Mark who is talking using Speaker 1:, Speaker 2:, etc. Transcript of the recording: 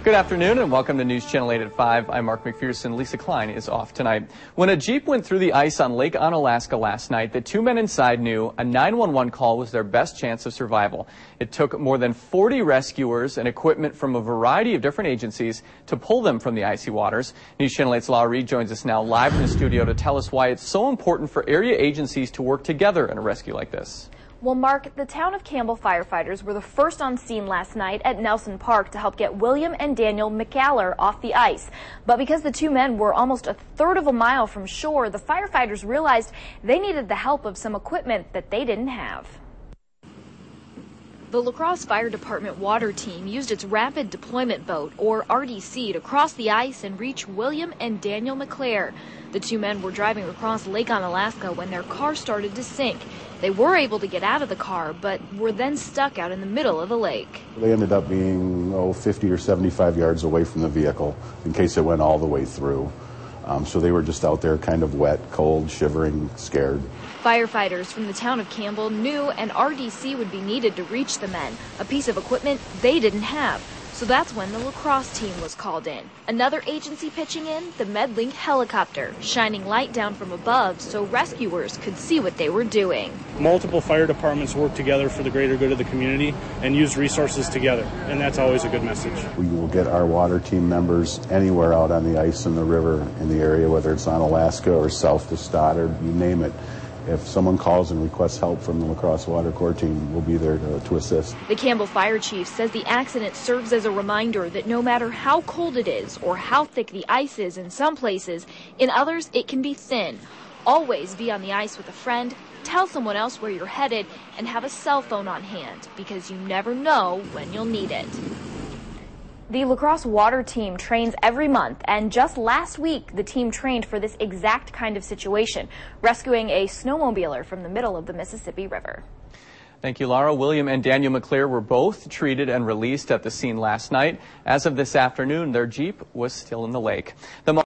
Speaker 1: Good afternoon and welcome to News Channel 8 at 5. I'm Mark McPherson. Lisa Klein is off tonight. When a Jeep went through the ice on Lake Onalaska last night, the two men inside knew a 911 call was their best chance of survival. It took more than 40 rescuers and equipment from a variety of different agencies to pull them from the icy waters. News Channel 8's Laura Reed joins us now live in the studio to tell us why it's so important for area agencies to work together in a rescue like this.
Speaker 2: Well, Mark, the town of Campbell firefighters were the first on scene last night at Nelson Park to help get William and Daniel McAllar off the ice. But because the two men were almost a third of a mile from shore, the firefighters realized they needed the help of some equipment that they didn't have. The Crosse Fire Department water team used its rapid deployment boat, or RDC, to cross the ice and reach William and Daniel McAllar. The two men were driving across Lake Onalaska when their car started to sink. They were able to get out of the car, but were then stuck out in the middle of the lake.
Speaker 3: They ended up being 50 or 75 yards away from the vehicle in case it went all the way through. So they were just out there kind of wet, cold, shivering, scared.
Speaker 2: Firefighters from the town of Campbell knew an RDC would be needed to reach the men, a piece of equipment they didn't have. So that's when the La Crosse team was called in. Another agency pitching in, the MedLink helicopter, shining light down from above so rescuers could see what they were doing.
Speaker 4: Multiple fire departments work together for the greater good of the community and use resources together, and that's always a good message.
Speaker 3: We will get our water team members anywhere out on the ice in the river in the area, whether it's on Alaska or south to Stoddard, you name it. If someone calls and requests help from the La Crosse Water Corps team, we'll be there to assist.
Speaker 2: The Campbell Fire Chief says the accident serves as a reminder that no matter how cold it is or how thick the ice is in some places, in others it can be thin. Always be on the ice with a friend, tell someone else where you're headed, and have a cell phone on hand because you never know when you'll need it. The La Crosse water team trains every month, and just last week the team trained for this exact kind of situation, rescuing a snowmobiler from the middle of the Mississippi River.
Speaker 1: Thank you, Laura. William and Daniel McAllar were both treated and released at the scene last night. As of this afternoon, their Jeep was still in the lake.